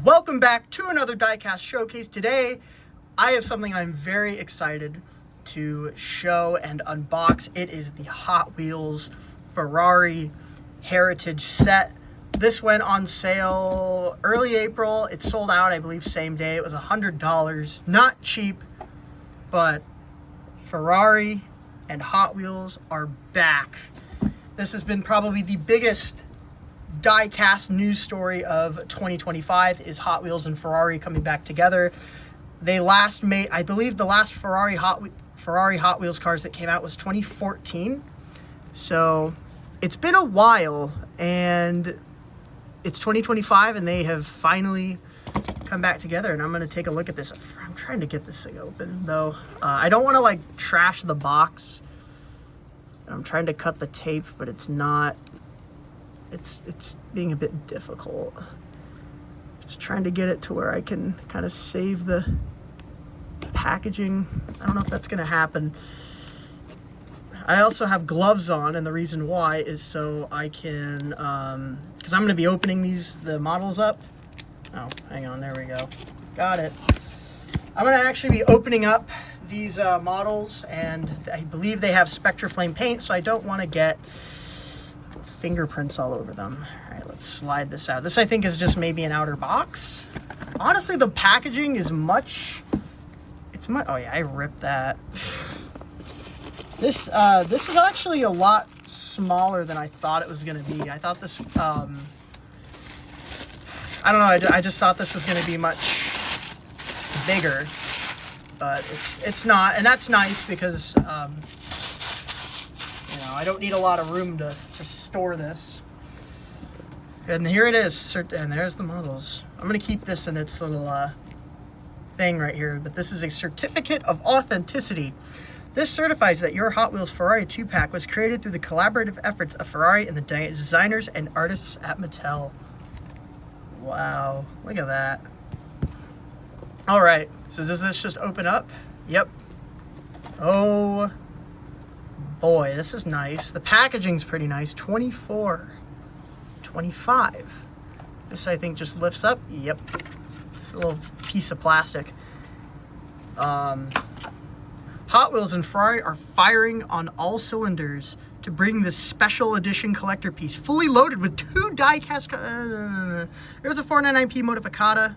Welcome back to another diecast showcase. Today I have something I'm very excited to show and unbox. It is the Hot Wheels Ferrari Heritage set. This went on sale early April. It sold out, I believe, same day. It was $100. Not cheap, but Ferrari and Hot Wheels are back. This has been probably the biggest die-cast news story of 2025 is Hot Wheels and Ferrari coming back together. They last made, I believe the last Ferrari Hot Wheels cars that came out was 2014. So it's been a while, and it's 2025 and they have finally come back together, and I'm going to take a look at this. I'm trying to get this thing open though. I don't want to like trash the box. I'm trying to cut the tape, but it's not. It's being a bit difficult. Just trying to get it to where I can kind of save the packaging. I don't know if that's going to happen. I also have gloves on, and the reason why is so I can, because I'm going to be opening the models up. Oh, hang on, there we go. Got it. I'm going to actually be opening up these models, and I believe they have Spectraflame paint, so I don't want to get fingerprints all over them. All right, let's slide this out. This, I think, is just maybe an outer box. Honestly, the packaging is much, oh yeah, I ripped that. This is actually a lot smaller than I thought it was going to be. I thought this, I don't know, I just thought this was going to be much bigger, but it's not, and that's nice because, I don't need a lot of room to store this. And here it is, and there's the models. I'm going to keep this in its little thing right here, but this is a certificate of authenticity. This certifies that your Hot Wheels Ferrari 2-pack was created through the collaborative efforts of Ferrari and the designers and artists at Mattel. Wow, look at that. All right, so does this just open up? Yep. Oh boy, this is nice. The packaging's pretty nice. 24, 25. This, I think, just lifts up. Yep. It's a little piece of plastic. Hot Wheels and Ferrari are firing on all cylinders to bring this special edition collector piece, fully loaded with 2 die-cast. There's a 499p Modificata.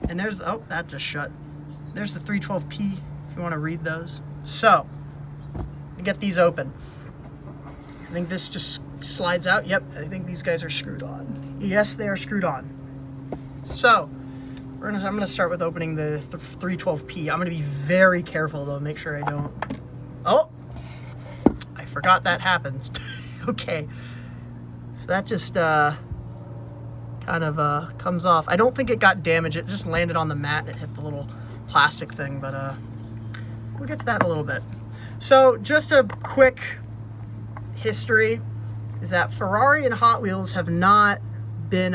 And there's, oh, that just shut. There's the 312p if you want to read those. So, get these open. I think this just slides out. Yep, I think these guys are screwed on. Yes, they are screwed on. So, I'm gonna start with opening the 312p. I'm gonna be very careful though, make sure I don't. Oh, I forgot that happens. Okay, so that just kind of comes off. I don't think it got damaged. It just landed on the mat and it hit the little plastic thing, but we'll get to that in a little bit. So just a quick history is that Ferrari and Hot Wheels have not been,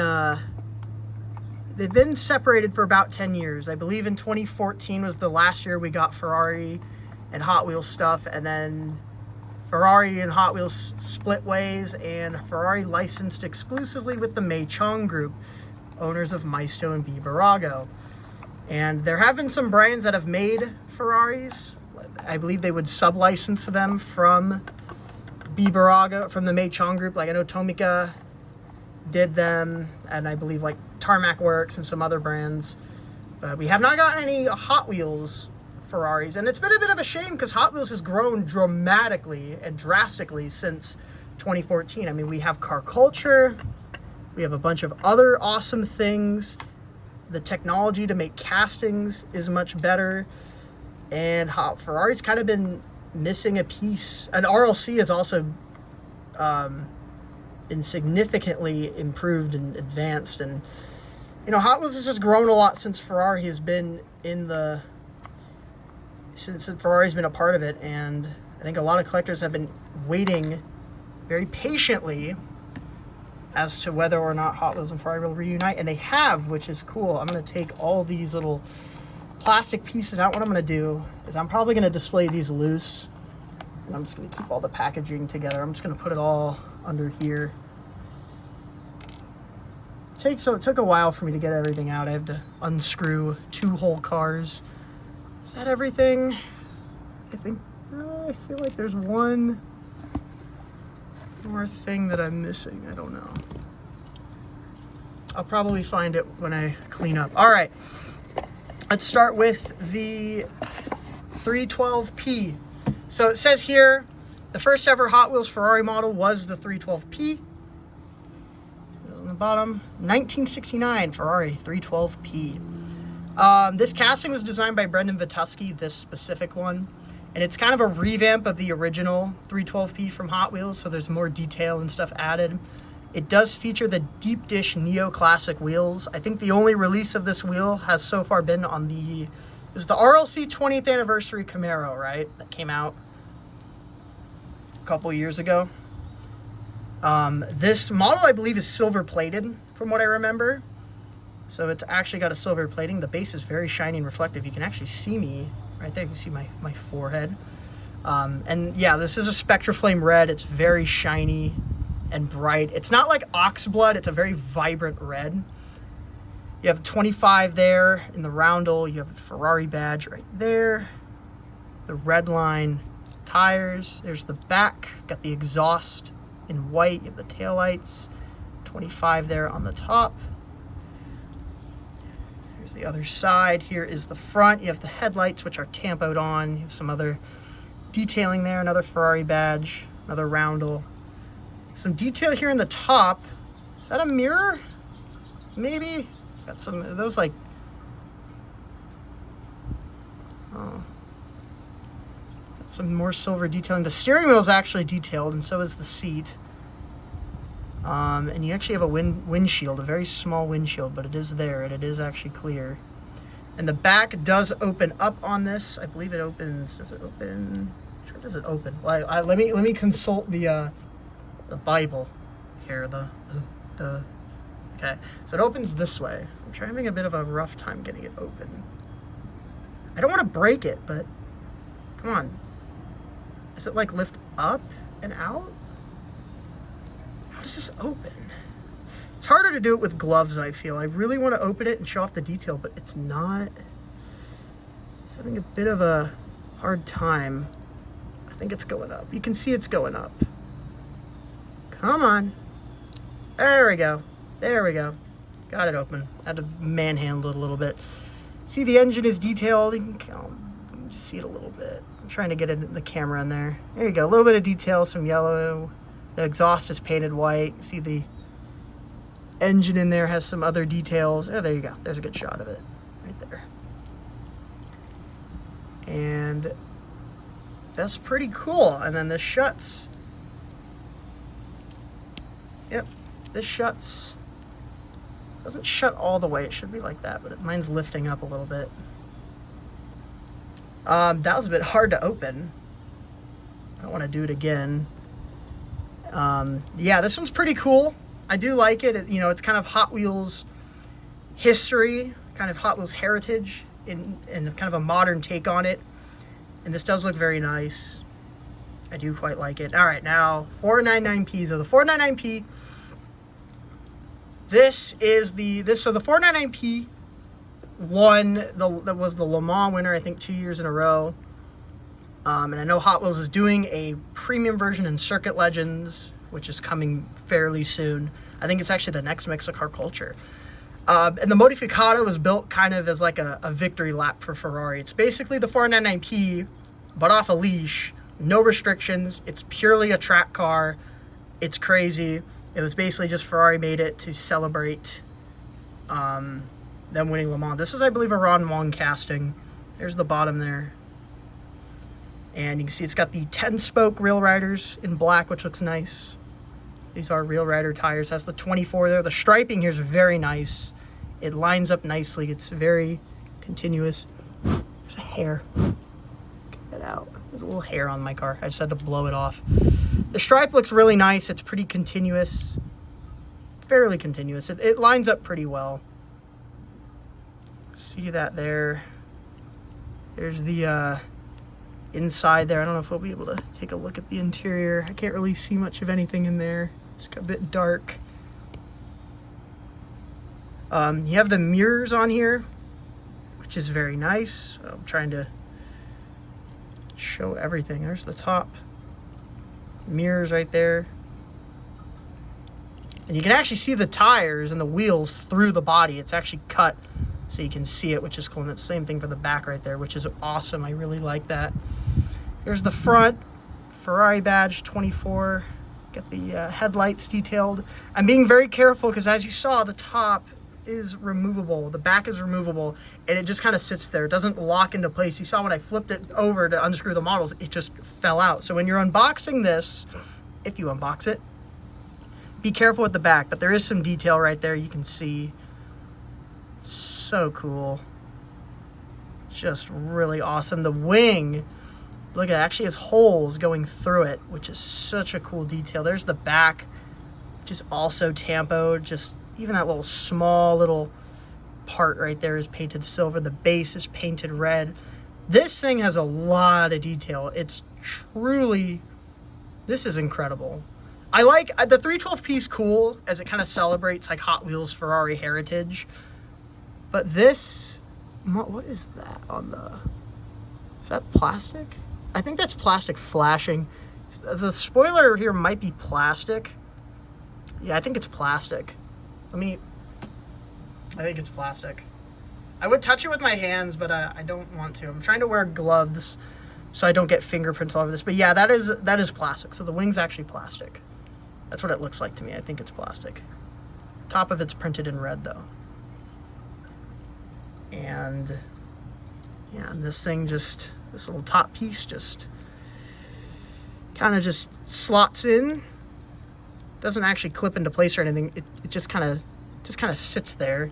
they've been separated for about 10 years. I believe in 2014 was the last year we got Ferrari and Hot Wheels stuff, and then Ferrari and Hot Wheels split ways, and Ferrari licensed exclusively with the Mei Chong Group, owners of Maisto and Bibarago. And there have been some brands that have made Ferraris. I believe they would sub-license them from Bibarago, from the Mei Chong Group. Like I know Tomica did them, and I believe like Tarmac Works and some other brands. But we have not gotten any Hot Wheels Ferraris, and it's been a bit of a shame because Hot Wheels has grown dramatically and drastically since 2014. I mean, we have car culture, we have a bunch of other awesome things. The technology to make castings is much better. And Ferrari's kind of been missing a piece. And RLC has also been significantly improved and advanced. And, Hot Wheels has just grown a lot since Ferrari has been since Ferrari's been a part of it. And I think a lot of collectors have been waiting very patiently as to whether or not Hot Wheels and Ferrari will reunite. And they have, which is cool. I'm going to take all these little plastic pieces out. What I'm going to do is I'm probably going to display these loose, and I'm just going to keep all the packaging together. I'm just going to put it all under here. It took a while for me to get everything out. I have to unscrew 2 whole cars. Is that everything? I think, I feel like there's one more thing that I'm missing. I don't know. I'll probably find it when I clean up. All right, let's start with the 312P. So it says here, the first ever Hot Wheels Ferrari model was the 312P. On the bottom, 1969 Ferrari 312P. This casting was designed by Brendan Vituski, this specific one. And it's kind of a revamp of the original 312P from Hot Wheels, so there's more detail and stuff added. It does feature the deep dish Neo-Classic wheels. I think the only release of this wheel has so far been on the RLC 20th Anniversary Camaro, right? That came out a couple years ago. This model, I believe, is silver plated from what I remember. So it's actually got a silver plating. The base is very shiny and reflective. You can actually see me right there. You can see my forehead. And yeah, this is a Spectraflame red. It's very shiny and bright. It's not like Oxblood. It's a very vibrant red. You have 25 there in the roundel. You have a Ferrari badge right there. The red line tires. There's the back. Got the exhaust in white. You have the taillights. 25 there on the top. Here's the other side. Here is the front. You have the headlights, which are tampoed on. You have some other detailing there. Another Ferrari badge. Another roundel. Some detail here in the top. Is that a mirror? Maybe. Got some of those, like, oh, got some more silver detailing. The steering wheel is actually detailed, and so is the seat. And you actually have a windshield, a very small windshield, but it is there, and it is actually clear. And the back does open up on this. I believe it opens. Does it open? Sure, does it open? Well, let me consult the Bible here. Okay, so it opens this way. I'm having a bit of a rough time getting it open. I don't want to break it, but come on. Does it like lift up and out? How does this open? It's harder to do it with gloves, I feel. I really want to open it and show off the detail, but it's not. It's having a bit of a hard time. I think it's going up. You can see it's going up. Come on. There we go. There we go. Got it open. Had to manhandle it a little bit. See, the engine is detailed. You can just see it a little bit. I'm trying to get the camera in there. There you go. A little bit of detail, some yellow. The exhaust is painted white. See the engine in there has some other details. Oh, there you go. There's a good shot of it right there. And that's pretty cool. And then this shuts. Yep, this shuts. Doesn't shut all the way. It should be like that, but mine's lifting up a little bit. That was a bit hard to open. I don't want to do it again. Yeah, this one's pretty cool. I do like it. It's kind of Hot Wheels history, kind of Hot Wheels heritage, and kind of a modern take on it. And this does look very nice. I do quite like it. All right, now 499P. So the 499P. So the 499P won that was the Le Mans winner, I think 2 years in a row. And I know Hot Wheels is doing a premium version in Circuit Legends, which is coming fairly soon. I think it's actually the next mix of car culture. And the Modificata was built kind of as like a victory lap for Ferrari. It's basically the 499P, but off a leash, no restrictions. It's purely a track car. It's crazy. It was basically just Ferrari made it to celebrate them winning Le Mans. This is, I believe, a Ron Wong casting. There's the bottom there. And you can see it's got the 10-spoke Real Riders in black, which looks nice. These are Real Rider tires. That's the 24 there. The striping here is very nice. It lines up nicely. It's very continuous. There's a hair. Get that out. There's a little hair on my car. I just had to blow it off. The stripe looks really nice. It's pretty continuous. Fairly continuous. It lines up pretty well. See that there. There's the inside there. I don't know if we'll be able to take a look at the interior. I can't really see much of anything in there. It's a bit dark. You have the mirrors on here, which is very nice. I'm trying to show everything. There's the top mirrors right there. And you can actually see the tires and the wheels through the body. It's actually cut so you can see it, which is cool. And it's the same thing for the back right there, which is awesome. I really like that. Here's the front. Ferrari badge 24. Get the headlights detailed. I'm being very careful because, as you saw, the top is removable. The back is removable, and it just kind of sits there. It doesn't lock into place. You saw when I flipped it over to unscrew the models, it just fell out. So when you're unboxing this, if you unbox it, be careful with the back, but there is some detail right there you can see. So cool. Just really awesome. The wing, look, it actually has holes going through it, which is such a cool detail. There's the back, which is also tampoed. Just even that little small little part right there is painted silver. The base is painted red. This thing has a lot of detail. It's truly, this is incredible. I like the 312 piece cool as it kind of celebrates like Hot Wheels Ferrari heritage. But this, what is that on the, is that plastic? I think that's plastic flashing. The spoiler here might be plastic. Yeah, I think it's plastic. I think it's plastic. I would touch it with my hands, but I don't want to. I'm trying to wear gloves so I don't get fingerprints all over this. But yeah, that is plastic. So the wing's actually plastic. That's what it looks like to me. I think it's plastic. Top of it's printed in red though. And yeah, and this thing just, this little top piece just kind of just slots in. Doesn't actually clip into place or anything. It just kind of sits there.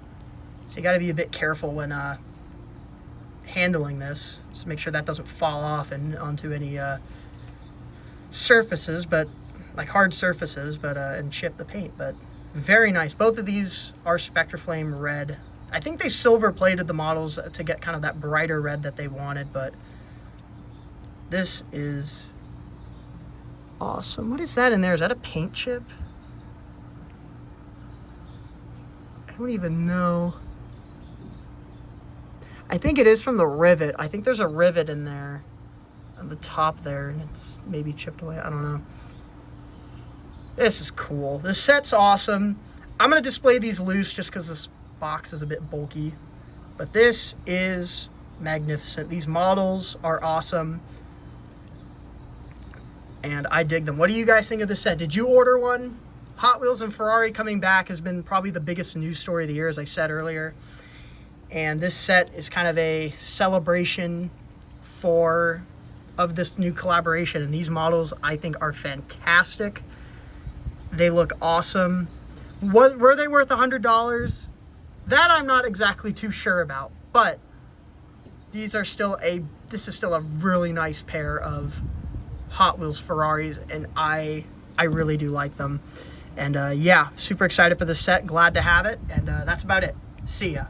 So you got to be a bit careful when handling this. Just make sure that doesn't fall off and onto any surfaces, but like hard surfaces, but and chip the paint. But very nice. Both of these are Spectraflame red. I think they silver plated the models to get kind of that brighter red that they wanted, but this is awesome. What is that in there? Is that a paint chip? I don't even know. I think it is from the rivet. I think there's a rivet in there on the top there, and it's maybe chipped away. I don't know. This is cool. This set's awesome. I'm going to display these loose just because this box is a bit bulky, but this is magnificent. These models are awesome, and I dig them. What do you guys think of this set? Did you order one? Hot Wheels and Ferrari coming back has been probably the biggest news story of the year, as I said earlier, and this set is kind of a celebration of this new collaboration, and these models I think are fantastic. They look awesome. Were they worth $100? That I'm not exactly too sure about, but this is still a really nice pair of Hot Wheels Ferraris, and I really do like them. And yeah, super excited for this set. Glad to have it, and that's about it. See ya.